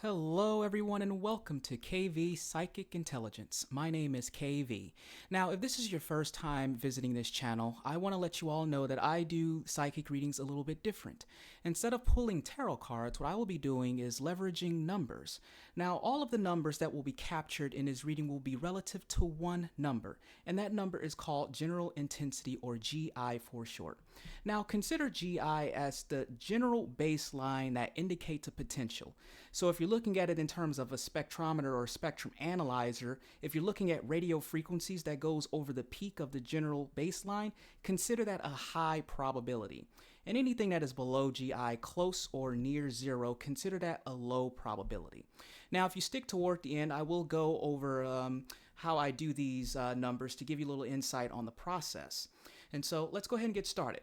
Hello, everyone, and welcome to KV Psychic Intelligence. My name is KV. Now, if this is your first time visiting this channel, I want to let you all know that I do psychic readings a little bit different. Instead of pulling tarot cards, what I will be doing is leveraging numbers. Now, all of the numbers that will be captured in this reading will be relative to one number, and that number is called General Intensity, or GI for short. Now, consider GI as the general baseline that indicates a potential. So if you're looking at it in terms of a spectrometer or spectrum analyzer, if you're looking at radio frequencies that goes over the peak of the general baseline, consider that a high probability. And anything that is below GI, close or near zero, consider that a low probability. Now, if you stick toward the end, I will go over how I do these numbers to give you a little insight on the process. And so let's go ahead and get started.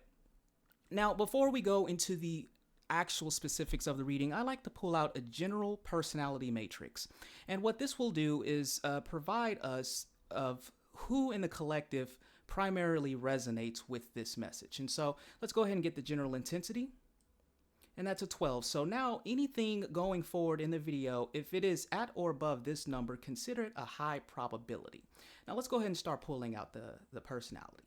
Now, before we go into the actual specifics of the reading, I like to pull out a general personality matrix. And what this will do is provide us of who in the collective primarily resonates with this message. And so let's go ahead and get the general intensity. And that's a 12. So now anything going forward in the video, if it is at or above this number, consider it a high probability. Now let's go ahead and start pulling out the personality.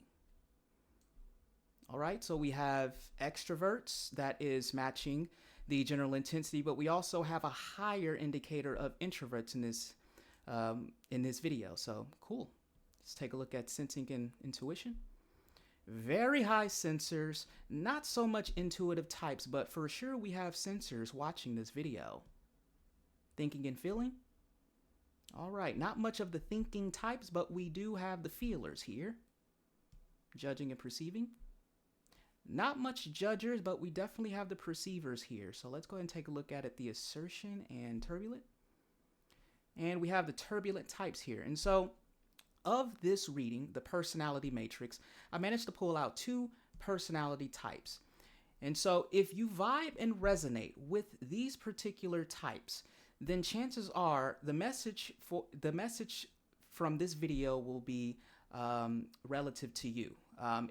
All right, so we have extroverts that is matching the general intensity, but we also have a higher indicator of introverts in this video. So cool. Let's take a look at sensing and intuition. Very high sensors, not so much intuitive types, but for sure we have sensors watching this video. Thinking and feeling. All right, not much of the thinking types, but we do have the feelers here. Judging and perceiving. Not much judgers, but we definitely have the perceivers here. So let's go ahead and take a look at it, the assertion and turbulent. And we have the turbulent types here. And so of this reading, the personality matrix, I managed to pull out two personality types. And so if you vibe and resonate with these particular types, then chances are the message from this video will be relative to you.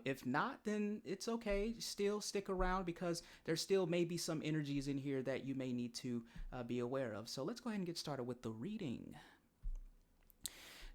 If not, then it's okay. Still stick around because there still may be some energies in here that you may need to be aware of. So let's go ahead and get started with the reading.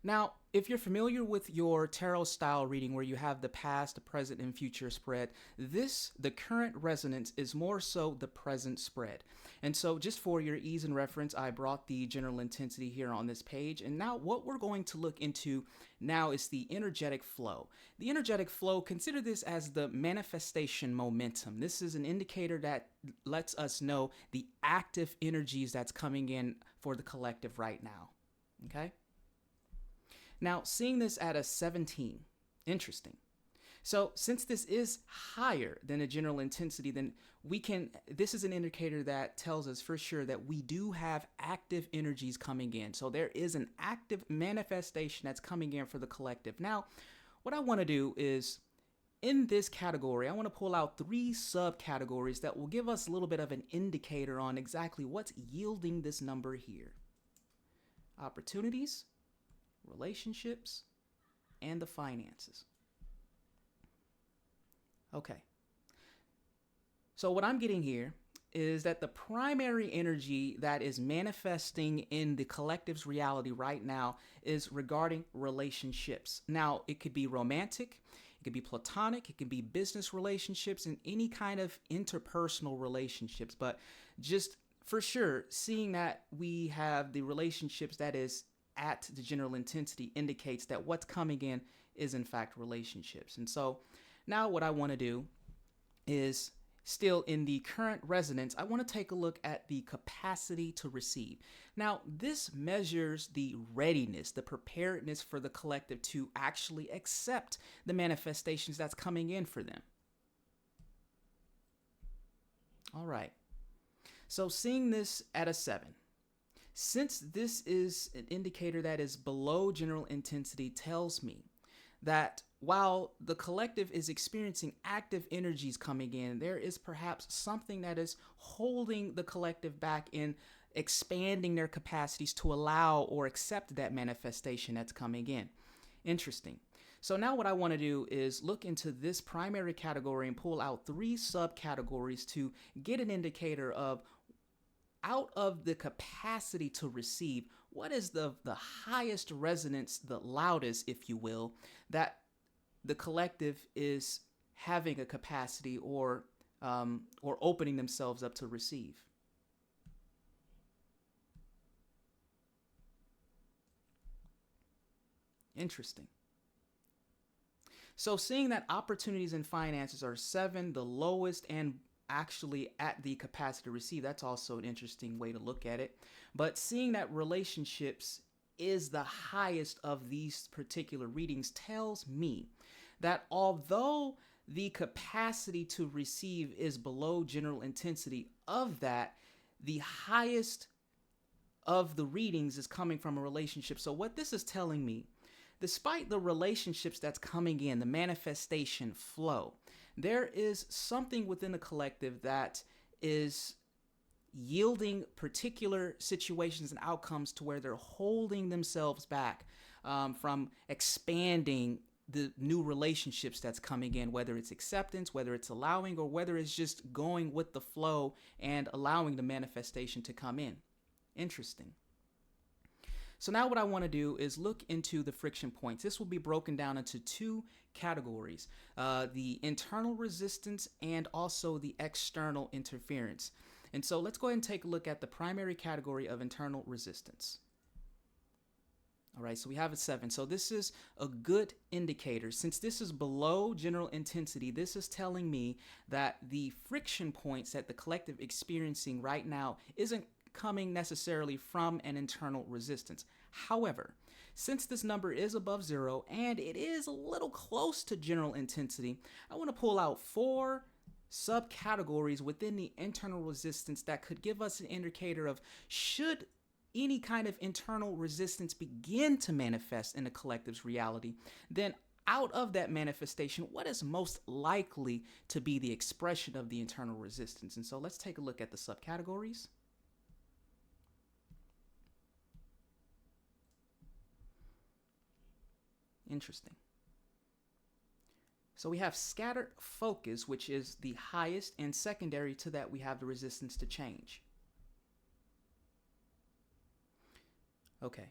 Now, if you're familiar with your tarot style reading where you have the past, the present, and future spread, the current resonance is more so the present spread. And so just for your ease and reference, I brought the general intensity here on this page. And now what we're going to look into now is the energetic flow. The energetic flow, consider this as the manifestation momentum. This is an indicator that lets us know the active energies that's coming in for the collective right now. Okay? Now, seeing this at a 17, interesting. So since this is higher than a general intensity, then this is an indicator that tells us for sure that we do have active energies coming in. So there is an active manifestation that's coming in for the collective. Now, what I want to do is, in this category, I want to pull out 3 subcategories that will give us a little bit of an indicator on exactly what's yielding this number here. Opportunities, relationships, and the finances. Okay. So what I'm getting here is that the primary energy that is manifesting in the collective's reality right now is regarding relationships. Now, it could be romantic, it could be platonic, it could be business relationships, and any kind of interpersonal relationships. But just for sure, seeing that we have the relationships that is at the general intensity indicates that what's coming in is in fact relationships. And so now what I want to do is, still in the current resonance, I want to take a look at the capacity to receive. Now, this measures the readiness, the preparedness for the collective to actually accept the manifestations that's coming in for them. All right. So seeing this at a 7. Since this is an indicator that is below general intensity, tells me that while the collective is experiencing active energies coming in, there is perhaps something that is holding the collective back in expanding their capacities to allow or accept that manifestation that's coming in. Interesting. So now what I want to do is look into this primary category and pull out 3 subcategories to get an indicator of out of the capacity to receive, what is the highest resonance, the loudest, if you will, that the collective is having a capacity or opening themselves up to receive? Interesting. So seeing that opportunities in finances are 7, the lowest, and actually at the capacity to receive, that's also an interesting way to look at it. But seeing that relationships is the highest of these particular readings tells me that although the capacity to receive is below general intensity, of that, the highest of the readings is coming from a relationship. So what this is telling me, despite the relationships that's coming in, the manifestation flow, there is something within the collective that is yielding particular situations and outcomes to where they're holding themselves back from expanding the new relationships that's coming in, whether it's acceptance, whether it's allowing, or whether it's just going with the flow and allowing the manifestation to come in. Interesting. So now what I want to do is look into the friction points. This will be broken down into two categories, the internal resistance and also the external interference. And so let's go ahead and take a look at the primary category of internal resistance. All right, so we have a 7. So this is a good indicator. Since this is below general intensity, this is telling me that the friction points that the collective experiencing right now isn't coming necessarily from an internal resistance. However, since this number is above 0 and it is a little close to general intensity, I want to pull out 4 subcategories within the internal resistance that could give us an indicator of should any kind of internal resistance begin to manifest in the collective's reality, then out of that manifestation, what is most likely to be the expression of the internal resistance? And so let's take a look at the subcategories. Interesting. So we have scattered focus, which is the highest, and secondary to that, we have the resistance to change. Okay.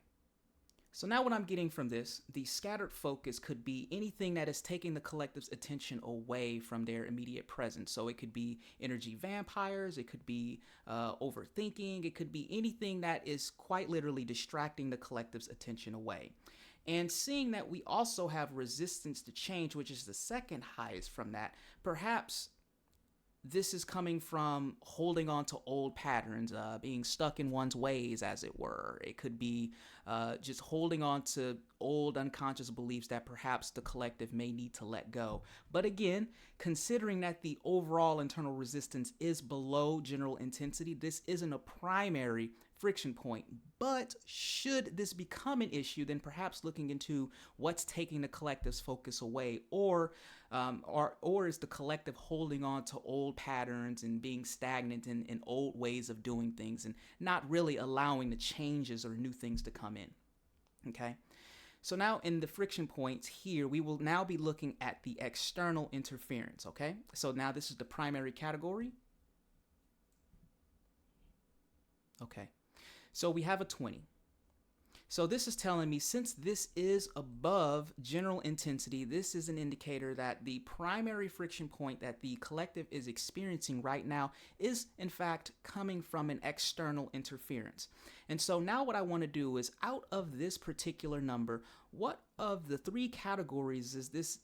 So now what I'm getting from this, the scattered focus could be anything that is taking the collective's attention away from their immediate presence. So it could be energy vampires, it could be overthinking, it could be anything that is quite literally distracting the collective's attention away. And seeing that we also have resistance to change, which is the second highest from that, perhaps this is coming from holding on to old patterns, being stuck in one's ways, as it were. It could be just holding on to old unconscious beliefs that perhaps the collective may need to let go. But again, considering that the overall internal resistance is below general intensity, this isn't a primary friction point. But should this become an issue, then perhaps looking into what's taking the collective's focus away, or is the collective holding on to old patterns and being stagnant in old ways of doing things and not really allowing the changes or new things to come in. Okay. So now in the friction points here, we will now be looking at the external interference. Okay. So now this is the primary category. Okay. So we have a 20. So this is telling me since this is above general intensity, this is an indicator that the primary friction point that the collective is experiencing right now is in fact coming from an external interference. And so now what I want to do is, out of this particular number, what of the 3 categories is this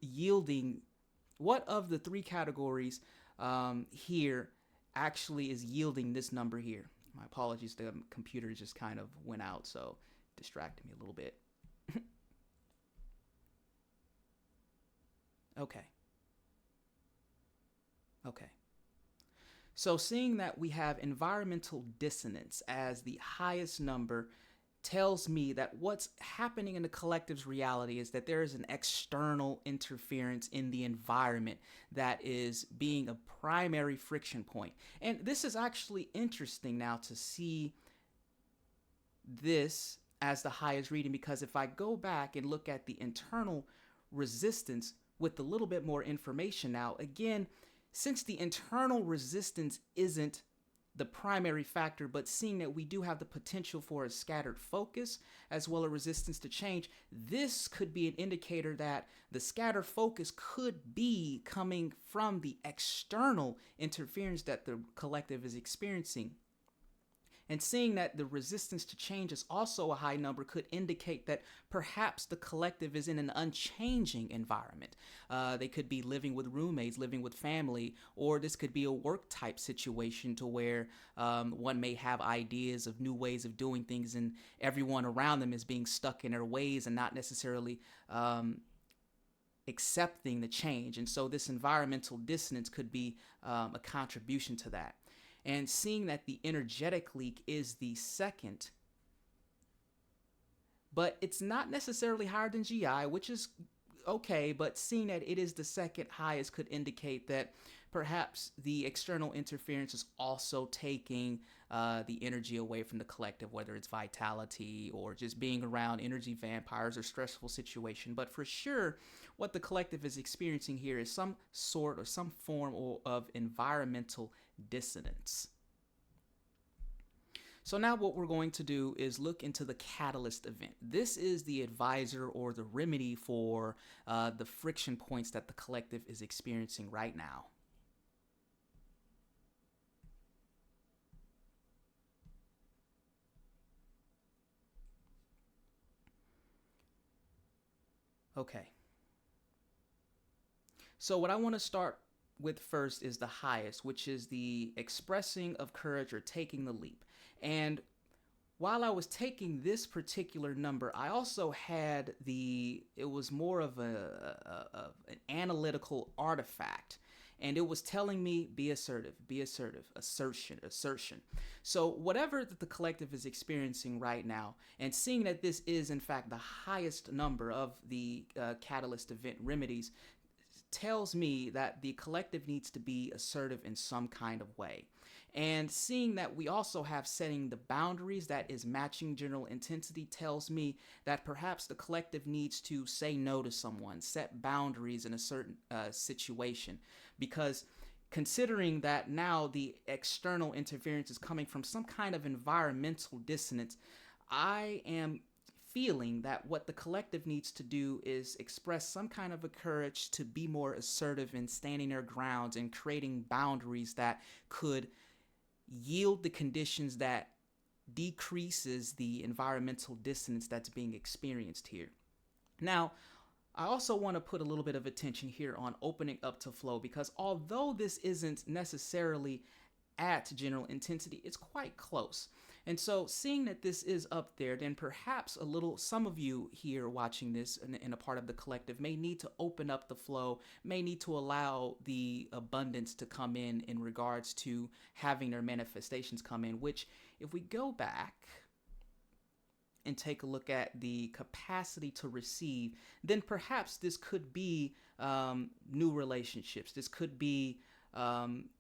yielding? What of the 3 categories here actually is yielding this number here? My apologies, the computer just kind of went out, so distracted me a little bit. Okay. Okay. So seeing that we have environmental dissonance as the highest number tells me that what's happening in the collective's reality is that there is an external interference in the environment that is being a primary friction point. And this is actually interesting now to see this as the highest reading, because if I go back and look at the internal resistance with a little bit more information now, again, since the internal resistance isn't the primary factor, but seeing that we do have the potential for a scattered focus as well as resistance to change, this could be an indicator that the scattered focus could be coming from the external interference that the collective is experiencing. And seeing that the resistance to change is also a high number could indicate that perhaps the collective is in an unchanging environment. They could be living with roommates, living with family, or this could be a work type situation to where one may have ideas of new ways of doing things and everyone around them is being stuck in their ways and not necessarily accepting the change. And so this environmental dissonance could be a contribution to that. And seeing that the energetic leak is the second, but it's not necessarily higher than GI, which is okay, but seeing that it is the second highest could indicate that perhaps the external interference is also taking the energy away from the collective, whether it's vitality or just being around energy vampires or stressful situation. But for sure, what the collective is experiencing here is some sort or some form of environmental dissonance. So now what we're going to do is look into the catalyst event. This is the advisor or the remedy for the friction points that the collective is experiencing right now. Okay. So what I want to start with first is the highest, which is the expressing of courage or taking the leap. And while I was taking this particular number, I also had it was more of an analytical artifact. And it was telling me, be assertive, assertion. So whatever that the collective is experiencing right now, and seeing that this is in fact the highest number of the catalyst event remedies, tells me that the collective needs to be assertive in some kind of way. And seeing that we also have setting the boundaries that is matching general intensity tells me that perhaps the collective needs to say no to someone, set boundaries in a certain situation. Because considering that now the external interference is coming from some kind of environmental dissonance, I am feeling that what the collective needs to do is express some kind of a courage to be more assertive in standing their grounds and creating boundaries that could yield the conditions that decreases the environmental dissonance that's being experienced here. Now, I also want to put a little bit of attention here on opening up to flow, because although this isn't necessarily at general intensity, it's quite close. And so seeing that this is up there, then perhaps some of you here watching this in a part of the collective may need to open up the flow, may need to allow the abundance to come in regards to having their manifestations come in, which if we go back and take a look at the capacity to receive, then perhaps this could be new relationships. This could be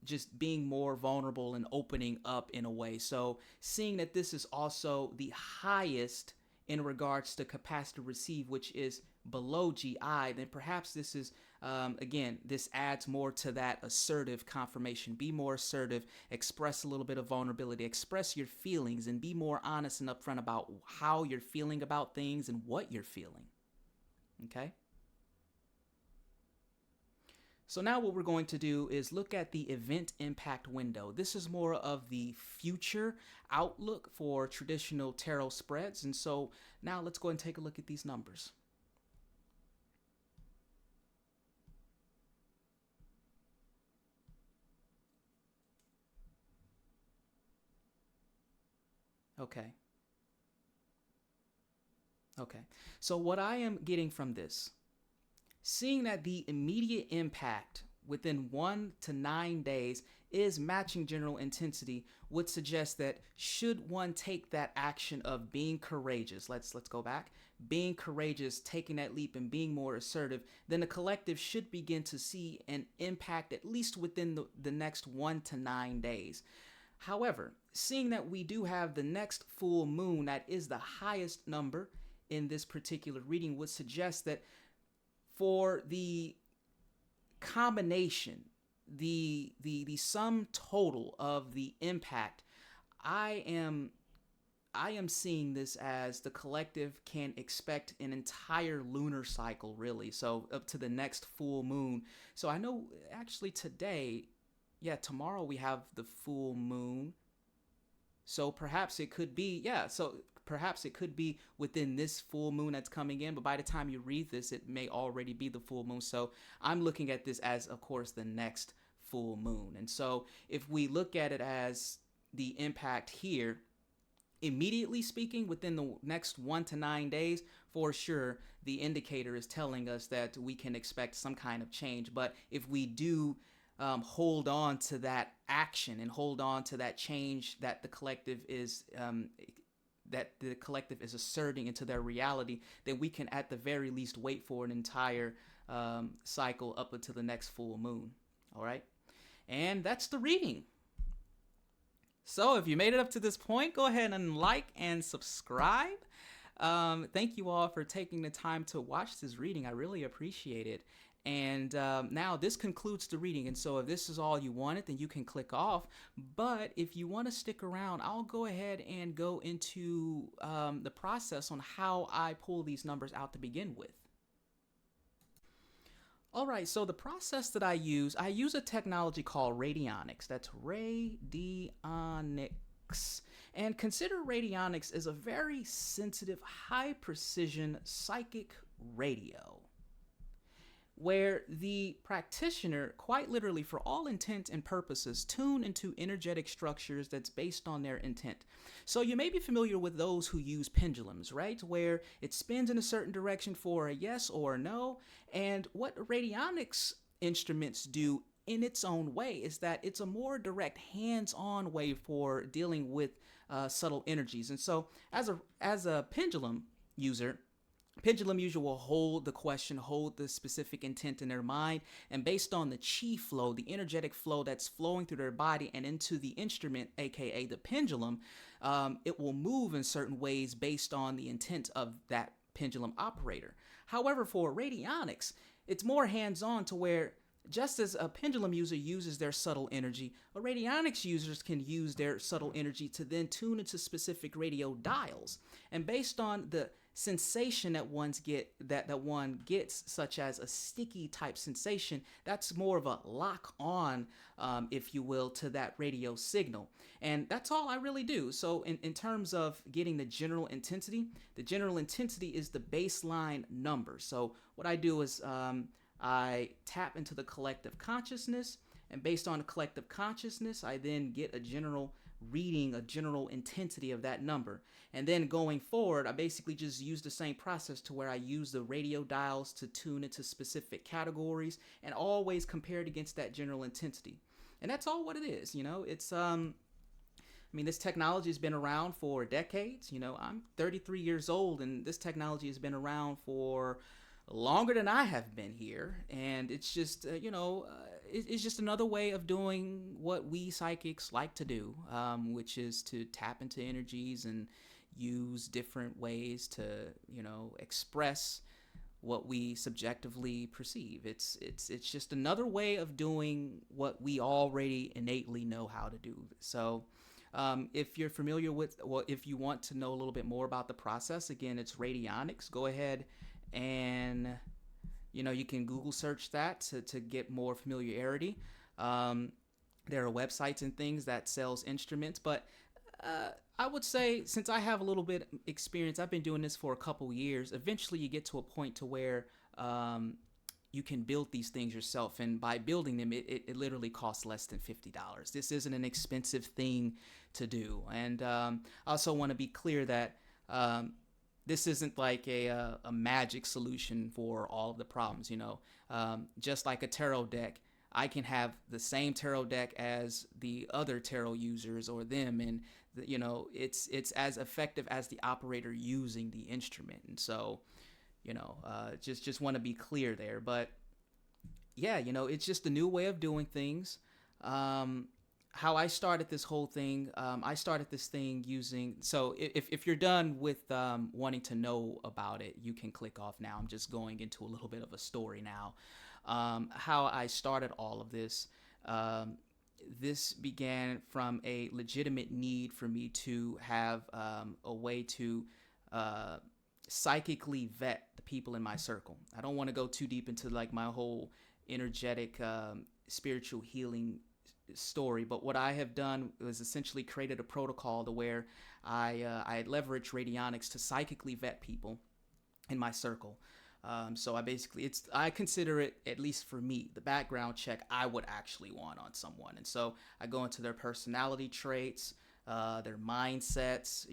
just being more vulnerable and opening up in a way. So seeing that this is also the highest in regards to capacity to receive, which is below GI, then perhaps this is, again, this adds more to that assertive confirmation. Be more assertive, express a little bit of vulnerability, express your feelings, and be more honest and upfront about how you're feeling about things and what you're feeling. Okay? So now what we're going to do is look at the event impact window. This is more of the future outlook for traditional tarot spreads. And so now let's go and take a look at these numbers. Okay. So what I am getting from this, seeing that the immediate impact within 1 to 9 days is matching general intensity, would suggest that should one take that action of being courageous, let's go back, being courageous, taking that leap and being more assertive, then the collective should begin to see an impact at least within the next 1 to 9 days. However, seeing that we do have the next full moon that is the highest number in this particular reading, would suggest that for the combination the sum total of the impact, I am I am seeing this as the collective can expect an entire lunar cycle, really. So up to the next full moon. So I know actually today, yeah, tomorrow we have the full moon. So perhaps it could be, yeah, so perhaps it could be within this full moon that's coming in, but by the time you read this, it may already be the full moon. So I'm looking at this as, of course, the next full moon. And so if we look at it as the impact here, immediately speaking, within the next 1 to 9 days, for sure, the indicator is telling us that we can expect some kind of change. But if we do hold on to that action and hold on to that change that the collective is asserting into their reality, then we can at the very least wait for an entire cycle up until the next full moon. All right, and that's the reading. So if you made it up to this point, go ahead and like and subscribe. Thank you all for taking the time to watch this reading. I really appreciate it. And now this concludes the reading. And so if this is all you wanted, then you can click off. But if you want to stick around, I'll go ahead and go into the process on how I pull these numbers out to begin with. All right, so the process that I use a technology called radionics. That's radionics. And consider radionics as a very sensitive, high precision psychic radio, where the practitioner, quite literally for all intents and purposes, tune into energetic structures that's based on their intent. So you may be familiar with those who use pendulums, right? Where it spins in a certain direction for a yes or a no. And what radionics instruments do in its own way is that it's a more direct, hands-on way for dealing with subtle energies. And so as a pendulum user will hold the question, hold the specific intent in their mind, and based on the chi flow, the energetic flow that's flowing through their body and into the instrument, aka the pendulum, it will move in certain ways based on the intent of that pendulum operator. However, for radionics, it's more hands-on, to where just as a pendulum user uses their subtle energy, a radionics users can use their subtle energy to then tune into specific radio dials. And based on the sensation that one gets, such as a sticky type sensation, that's more of a lock on, if you will, to that radio signal. And that's all I really do. So in terms of getting the general intensity is the baseline number. So what I do is I tap into the collective consciousness, and based on the collective consciousness, I then get a general reading, a general intensity of that number. And then going forward, I basically just use the same process, to where I use the radio dials to tune into specific categories and always compare it against that general intensity. And that's all what it is. It's this technology has been around for decades. I'm 33 years old, and this technology has been around for longer than I have been here. And it's just, it's just another way of doing what we psychics like to do, which is to tap into energies and use different ways to, express what we subjectively perceive. It's just another way of doing what we already innately know how to do. So if you're familiar with, well, if you want to know a little bit more about the process, again, it's radionics. Go ahead and you can Google search that to get more familiarity. There are websites and things that sells instruments, but I would say, since I have a little bit experience, I've been doing this for a couple years. Eventually you get to a point to where you can build these things yourself, and by building them, it literally costs less than $50. This isn't an expensive thing to do. And I also want to be clear that this isn't like a magic solution for all of the problems. Just like a tarot deck, I can have the same tarot deck as the other tarot users or them, and it's as effective as the operator using the instrument. And so just want to be clear there. But yeah, it's just a new way of doing things. How I started this whole thing, I started this thing using, so if you're done with wanting to know about it, you can click off now. I'm just going into a little bit of a story now. How I started all of this. Um, this began from a legitimate need for me to have a way to uh, psychically vet the people in my circle. I don't want to go too deep into like my whole energetic spiritual healing story, but what I have done was essentially created a protocol to where I leverage radionics to psychically vet people in my circle. So I consider it, at least for me, the background check I would actually want on someone. And so I go into their personality traits, their mindsets,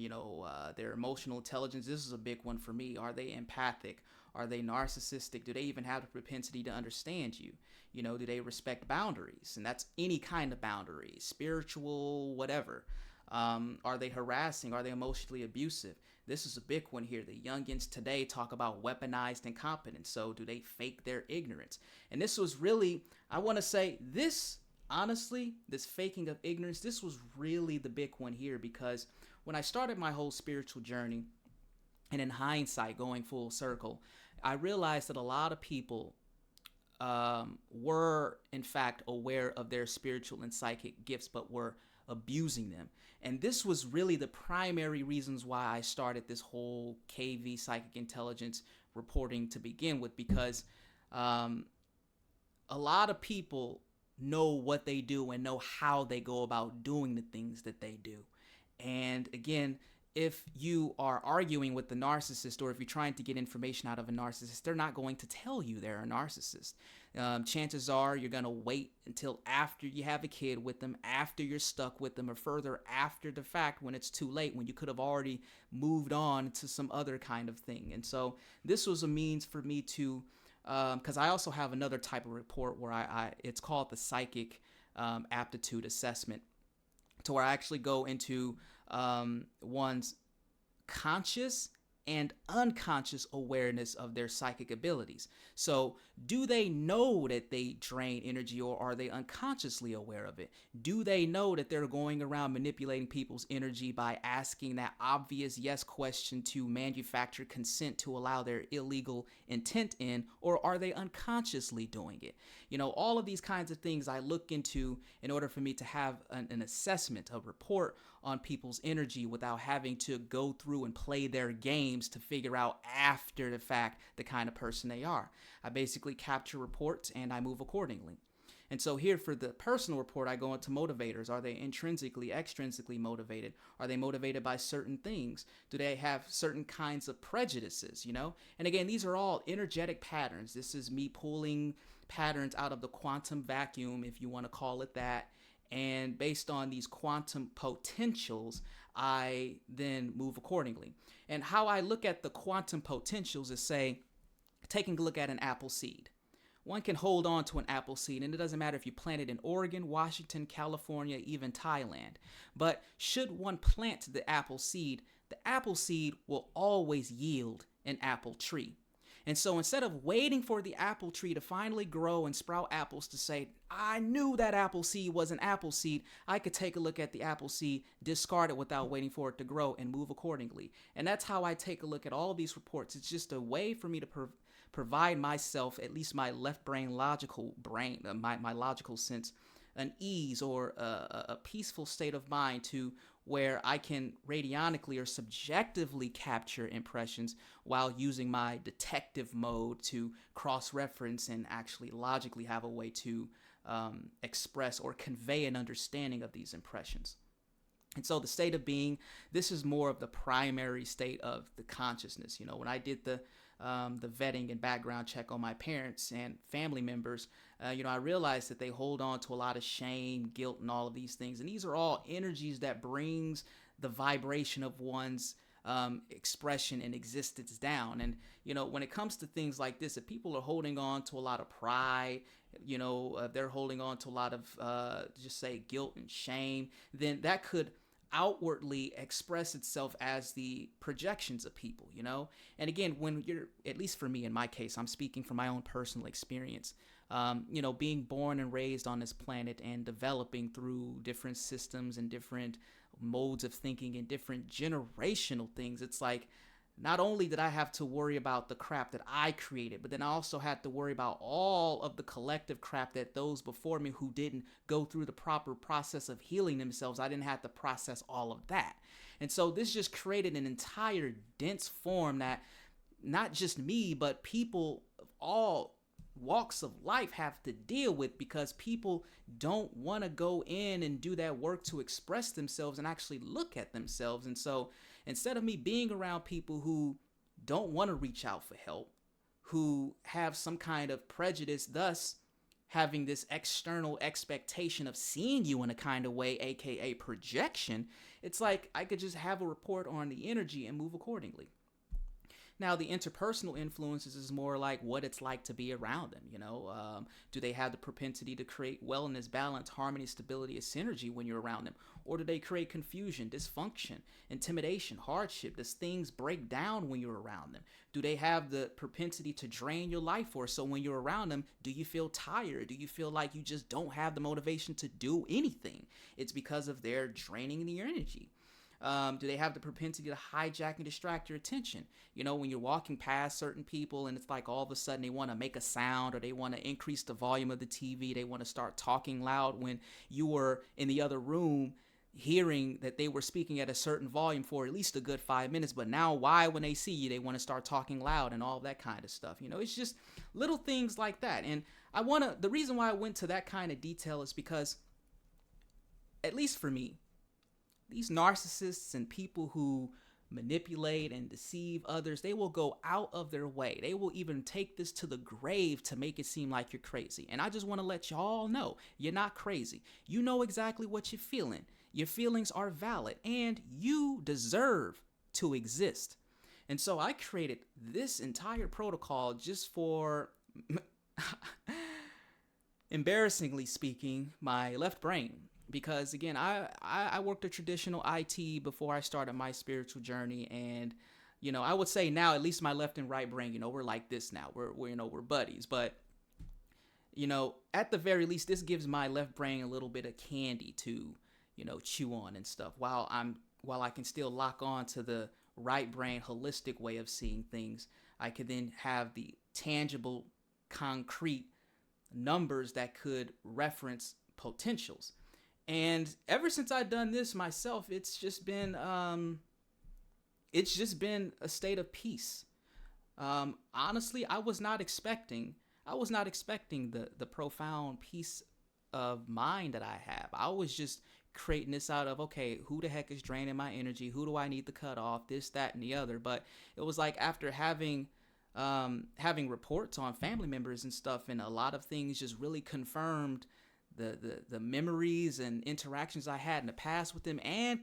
their emotional intelligence. This is a big one for me. Are they empathic? Are they narcissistic? Do they even have the propensity to understand you? Do they respect boundaries? And that's any kind of boundaries, spiritual, whatever. Are they harassing? Are they emotionally abusive? This is a big one here. The youngins today talk about weaponized incompetence. So do they fake their ignorance? And this was really, I want to say this, honestly, this faking of ignorance, this was really the big one here, because when I started my whole spiritual journey, and in hindsight, going full circle, I realized that a lot of people were in fact aware of their spiritual and psychic gifts, but were abusing them. And this was really the primary reasons why I started this whole KV psychic intelligence reporting to begin with, because um, a lot of people know what they do and know how they go about doing the things that they do. And again, if you are arguing with the narcissist, or if you're trying to get information out of a narcissist, they're not going to tell you they're a narcissist. Chances are you're going to wait until after you have a kid with them, after you're stuck with them, or further after the fact, when it's too late, when you could have already moved on to some other kind of thing. And so this was a means for me to, because I also have another type of report where it's called the psychic aptitude assessment, to where I actually go into one's conscious and unconscious awareness of their psychic abilities. So do they know that they drain energy, or are they unconsciously aware of it? Do they know that they're going around manipulating people's energy by asking that obvious yes question to manufacture consent to allow their illegal intent in, or are they unconsciously doing it? All of these kinds of things I look into in order for me to have an assessment, a report on people's energy, without having to go through and play their games to figure out after the fact the kind of person they are. I basically capture reports and I move accordingly. And so here for the personal report, I go into motivators. Are they intrinsically, extrinsically motivated? Are they motivated by certain things? Do they have certain kinds of prejudices, And again, these are all energetic patterns. This is me pulling patterns out of the quantum vacuum, if you want to call it that. And based on these quantum potentials, I then move accordingly. And how I look at the quantum potentials is, say, taking a look at an apple seed. One can hold on to an apple seed, and it doesn't matter if you plant it in Oregon, Washington, California, even Thailand. But should one plant the apple seed will always yield an apple tree. And so instead of waiting for the apple tree to finally grow and sprout apples to say, I knew that apple seed was an apple seed, I could take a look at the apple seed, discard it without waiting for it to grow, and move accordingly. And that's how I take a look at all of these reports. It's just a way for me to provide myself, at least my left brain logical brain, my logical sense, an ease or a peaceful state of mind to where I can radionically or subjectively capture impressions while using my detective mode to cross-reference and actually logically have a way to express or convey an understanding of these impressions. And so the state of being, this is more of the primary state of the consciousness. When I did the vetting and background check on my parents and family members, I realized that they hold on to a lot of shame, guilt, and all of these things. And these are all energies that brings the vibration of one's expression and existence down. And, when it comes to things like this, if people are holding on to a lot of pride, they're holding on to a lot of, just say, guilt and shame, then that could outwardly express itself as the projections of people, And again, when you're, at least for me, in my case, I'm speaking from my own personal experience, being born and raised on this planet and developing through different systems and different modes of thinking and different generational things. It's like not only did I have to worry about the crap that I created, but then I also had to worry about all of the collective crap that those before me who didn't go through the proper process of healing themselves, I didn't have to process all of that. And so this just created an entire dense form that not just me, but people of all walks of life have to deal with, because people don't want to go in and do that work to express themselves and actually look at themselves. And so instead of me being around people who don't want to reach out for help, who have some kind of prejudice, thus having this external expectation of seeing you in a kind of way, aka projection, it's like I could just have a report on the energy and move accordingly. Now, the interpersonal influences is more like what it's like to be around them. Do they have the propensity to create wellness, balance, harmony, stability, and synergy when you're around them? Or do they create confusion, dysfunction, intimidation, hardship? Does things break down when you're around them? Do they have the propensity to drain your life force? So when you're around them, do you feel tired? Do you feel like you just don't have the motivation to do anything? It's because of their draining your energy. Do they have the propensity to hijack and distract your attention? When you're walking past certain people and it's like all of a sudden they want to make a sound, or they want to increase the volume of the TV, they want to start talking loud when you were in the other room hearing that they were speaking at a certain volume for at least a good 5 minutes, but now why, when they see you, they want to start talking loud and all that kind of stuff. It's just little things like that. And the reason why I went to that kind of detail is because, at least for me, these narcissists and people who manipulate and deceive others, they will go out of their way. They will even take this to the grave to make it seem like you're crazy. And I just want to let y'all know, you're not crazy. You know exactly what you're feeling. Your feelings are valid and you deserve to exist. And so I created this entire protocol just for, embarrassingly speaking, my left brain. Because again, I worked a traditional IT before I started my spiritual journey, and I would say now at least my left and right brain, we're like this now. We're buddies, but at the very least, this gives my left brain a little bit of candy to chew on and stuff, while I can still lock on to the right brain holistic way of seeing things. I could then have the tangible, concrete numbers that could reference potentials. And ever since I've done this myself, it's just been a state of peace. Honestly, I was not expecting the profound peace of mind that I have. I was just creating this out of, okay, who the heck is draining my energy? Who do I need to cut off? This, that, and the other. But it was like after having reports on family members and stuff, and a lot of things just really confirmed the memories and interactions I had in the past with them, and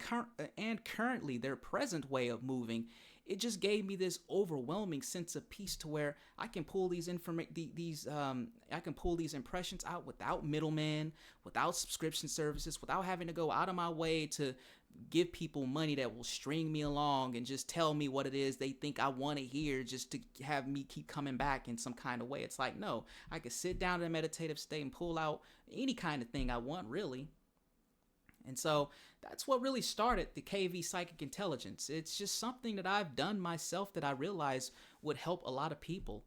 currently their present way of moving. It just gave me this overwhelming sense of peace, to where I can pull these impressions out without middlemen, without subscription services, without having to go out of my way to give people money that will string me along and just tell me what it is they think I want to hear, just to have me keep coming back in some kind of way. It's like, no, I could sit down in a meditative state and pull out any kind of thing I want, really. And so that's what really started the KV Psychic Intelligence. It's just something that I've done myself that I realized would help a lot of people.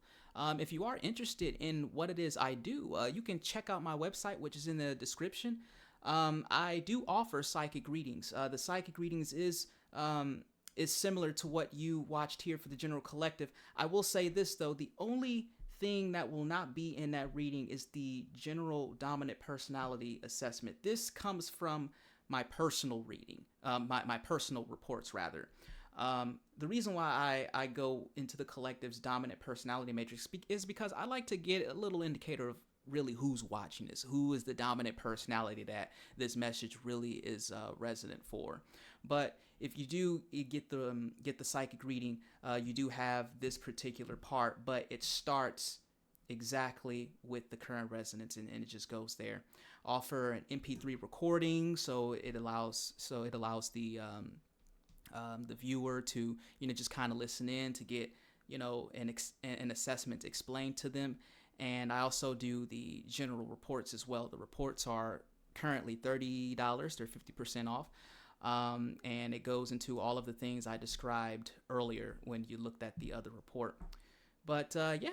If you are interested in what it is I do, you can check out my website, which is in the description. I do offer psychic readings. The psychic readings is similar to what you watched here for the General Collective. I will say this though, the only thing that will not be in that reading is the General Dominant Personality Assessment. This comes from my personal reading, my personal reports rather. The reason why I go into the collective's dominant personality matrix is because I like to get a little indicator of really who's watching this, who is the dominant personality that this message really is resonant for. But if you do get the psychic reading, you do have this particular part, but it starts exactly with the current resonance, and it just goes there. Offer an MP3 recording, so it allows the viewer to just kind of listen in to get an assessment explained to them. And I also do the general reports as well. The reports are currently $30. They're 50% off. And it goes into all of the things I described earlier when you looked at the other report. But yeah,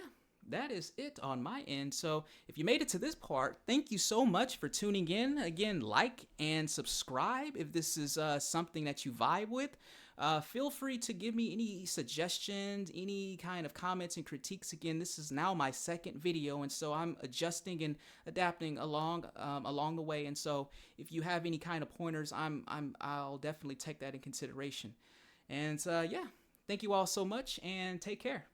that is it on my end. So if you made it to this part, thank you so much for tuning in. Again, like and subscribe if this is something that you vibe with. Feel free to give me any suggestions, any kind of comments and critiques. Again, this is now my second video, and so I'm adjusting and adapting along the way. And so if you have any kind of pointers, I'll definitely take that in consideration. And yeah, thank you all so much, and take care.